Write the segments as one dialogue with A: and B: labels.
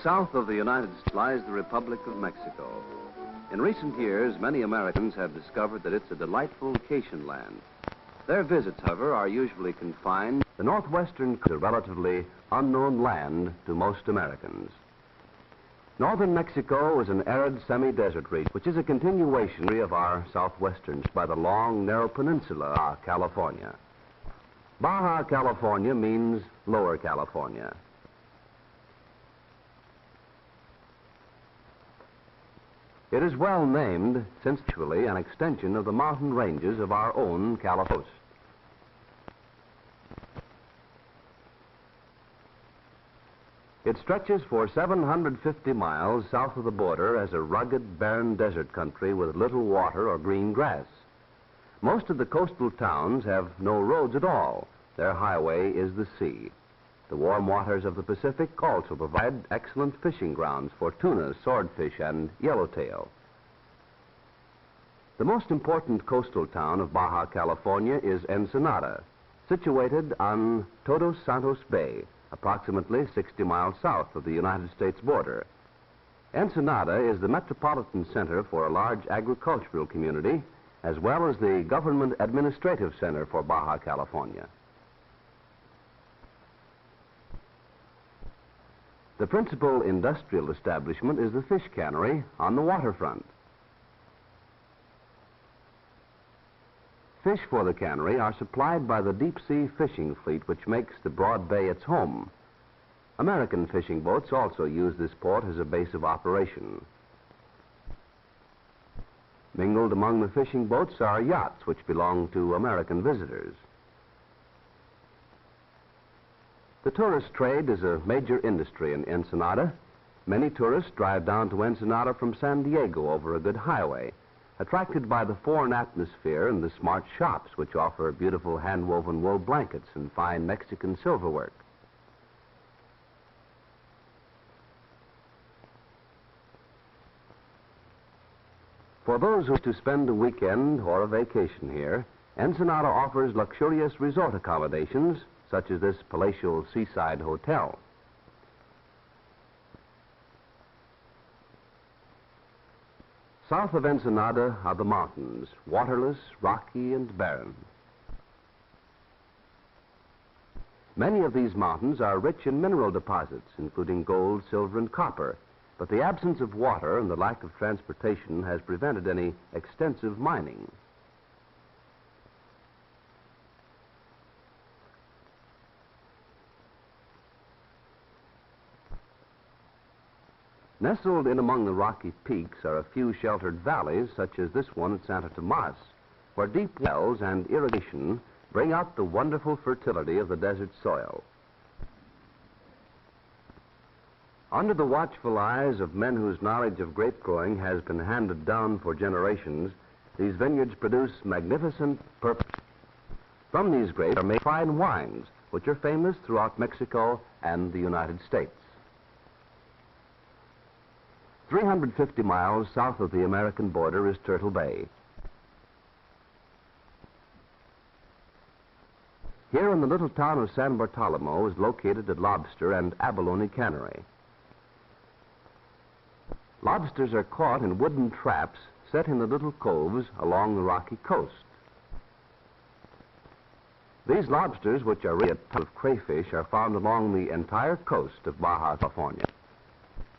A: south of the United States lies the Republic of Mexico. In recent years, many Americans have discovered that it's a delightful vacation land. Their visits, however, are usually confined. The northwestern is a relatively unknown land to most Americans. Northern Mexico is an arid semi-desert region, which is a continuation of our southwestern by the long, narrow peninsula of Baja California. Baja California means Lower California. It is well named, since actually an extension of the mountain ranges of our own California. It stretches for 750 miles south of the border as a rugged, barren desert country with little water or green grass. Most of the coastal towns have no roads at all. Their highway is the sea. The warm waters of the Pacific also provide excellent fishing grounds for tuna, swordfish, and yellowtail. The most important coastal town of Baja California is Ensenada, situated on Todos Santos Bay, approximately 60 miles south of the United States border. Ensenada is the metropolitan center for a large agricultural community, as well as the government administrative center for Baja California. The principal industrial establishment is the fish cannery on the waterfront. Fish for the cannery are supplied by the deep-sea fishing fleet, which makes the broad bay its home. American fishing boats also use this port as a base of operation. Mingled among the fishing boats are yachts, which belong to American visitors. The tourist trade is a major industry in Ensenada. Many tourists drive down to Ensenada from San Diego over a good highway, attracted by the foreign atmosphere and the smart shops which offer beautiful hand-woven wool blankets and fine Mexican silverwork. For those who wish to spend a weekend or a vacation here, Ensenada offers luxurious resort accommodations, such as this palatial seaside hotel. South of Ensenada are the mountains, waterless, rocky, and barren. Many of these mountains are rich in mineral deposits, including gold, silver, and copper, but the absence of water and the lack of transportation has prevented any extensive mining. Nestled in among the rocky peaks are a few sheltered valleys, such as this one at Santo Tomás, where deep wells and irrigation bring out the wonderful fertility of the desert soil. Under the watchful eyes of men whose knowledge of grape growing has been handed down for generations, these vineyards produce magnificent purpose. From these grapes are made fine wines, which are famous throughout Mexico and the United States. 350 miles south of the American border is Turtle Bay. Here in the little town of San Bartolomé is located a lobster and abalone cannery. Lobsters are caught in wooden traps set in the little coves along the rocky coast. These lobsters, which are really a type of crayfish, are found along the entire coast of Baja California.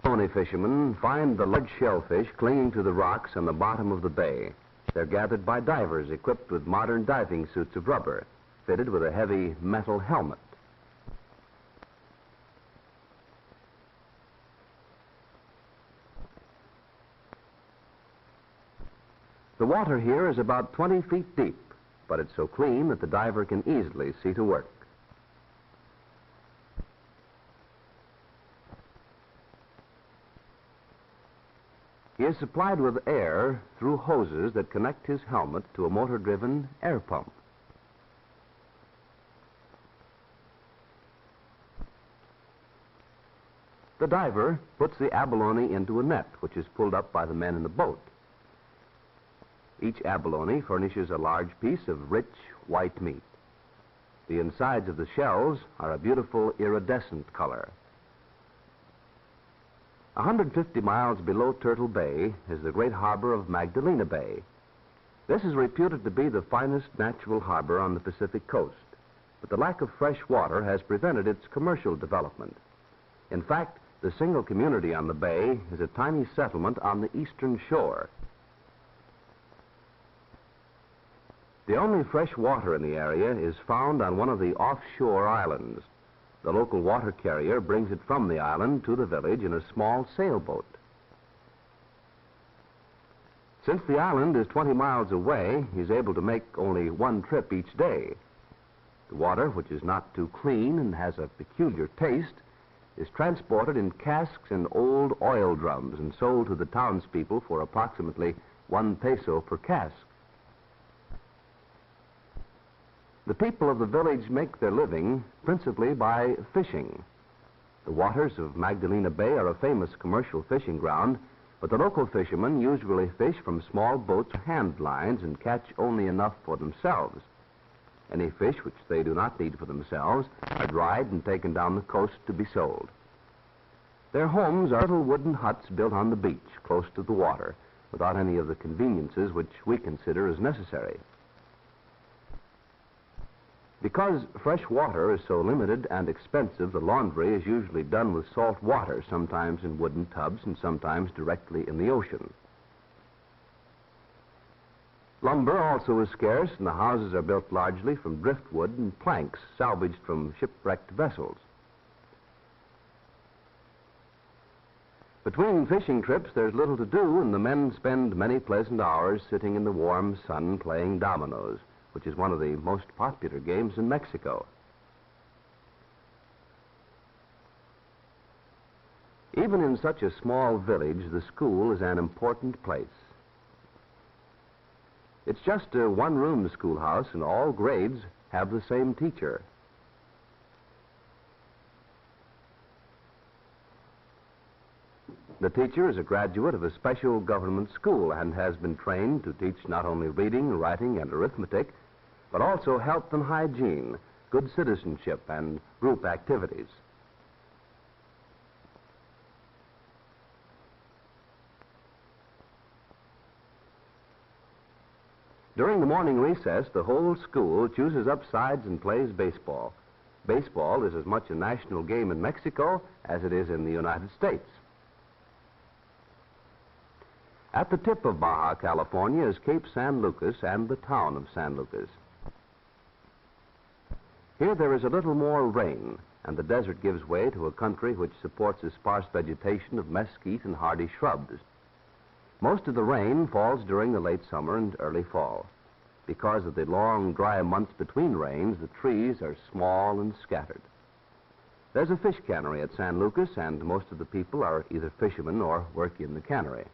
A: Abalone fishermen find the large shellfish clinging to the rocks on the bottom of the bay. They're gathered by divers equipped with modern diving suits of rubber, fitted with a heavy metal helmet. The water here is about 20 feet deep, but it's so clean that the diver can easily see to work. He is supplied with air through hoses that connect his helmet to a motor-driven air pump. The diver puts the abalone into a net, which is pulled up by the men in the boat. Each abalone furnishes a large piece of rich white meat. The insides of the shells are a beautiful iridescent color. 150 miles below Turtle Bay is the great harbor of Magdalena Bay. This is reputed to be the finest natural harbor on the Pacific coast, but the lack of fresh water has prevented its commercial development. In fact, the single community on the bay is a tiny settlement on the eastern shore. The only fresh water in the area is found on one of the offshore islands. The local water carrier brings it from the island to the village in a small sailboat. Since the island is 20 miles away, he's able to make only one trip each day. The water, which is not too clean and has a peculiar taste, is transported in casks and old oil drums and sold to the townspeople for approximately 1 peso per cask. The people of the village make their living principally by fishing. The waters of Magdalena Bay are a famous commercial fishing ground, but the local fishermen usually fish from small boats or hand lines and catch only enough for themselves. Any fish which they do not need for themselves are dried and taken down the coast to be sold. Their homes are little wooden huts built on the beach, close to the water, without any of the conveniences which we consider as necessary. Because fresh water is so limited and expensive, the laundry is usually done with salt water, sometimes in wooden tubs and sometimes directly in the ocean. Lumber also is scarce, and the houses are built largely from driftwood and planks salvaged from shipwrecked vessels. Between fishing trips, there's little to do, and the men spend many pleasant hours sitting in the warm sun playing dominoes, which is one of the most popular games in Mexico. Even in such a small village, the school is an important place. It's just a one-room schoolhouse, and all grades have the same teacher. The teacher is a graduate of a special government school and has been trained to teach not only reading, writing, and arithmetic, but also health and hygiene, good citizenship, and group activities. During the morning recess, the whole school chooses up sides and plays baseball. Baseball is as much a national game in Mexico as it is in the United States. At the tip of Baja California is Cape San Lucas and the town of San Lucas. Here there is a little more rain, and the desert gives way to a country which supports a sparse vegetation of mesquite and hardy shrubs. Most of the rain falls during the late summer and early fall. Because of the long, dry months between rains, the trees are small and scattered. There's a fish cannery at San Lucas, and most of the people are either fishermen or work in the cannery.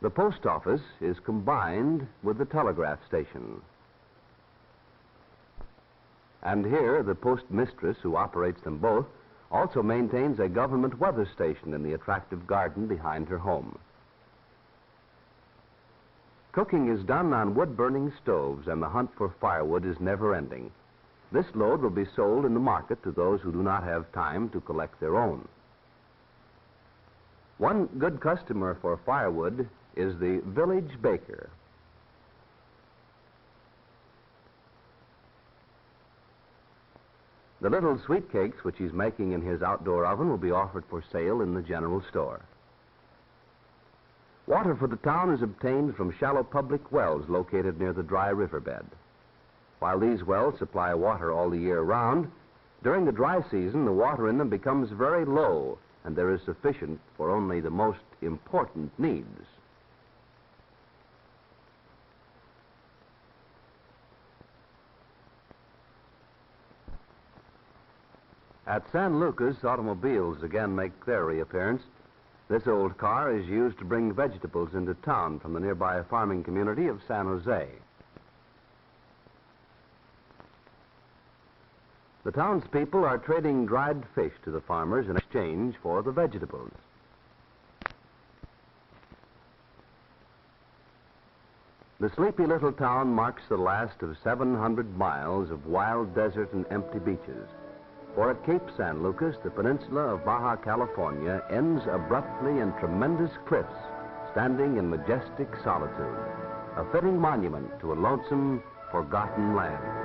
A: The post office is combined with the telegraph station. And here, the postmistress, who operates them both, also maintains a government weather station in the attractive garden behind her home. Cooking is done on wood-burning stoves, and the hunt for firewood is never-ending. This load will be sold in the market to those who do not have time to collect their own. One good customer for firewood is the village baker. The little sweet cakes which he's making in his outdoor oven will be offered for sale in the general store. Water for the town is obtained from shallow public wells located near the dry riverbed. While these wells supply water all the year round, during the dry season the water in them becomes very low, and there is sufficient for only the most important needs. At San Lucas, automobiles again make their reappearance. This old car is used to bring vegetables into town from the nearby farming community of San Jose. The townspeople are trading dried fish to the farmers in exchange for the vegetables. The sleepy little town marks the last of 700 miles of wild desert and empty beaches. For at Cape San Lucas, the peninsula of Baja California ends abruptly in tremendous cliffs, standing in majestic solitude, a fitting monument to a lonesome, forgotten land.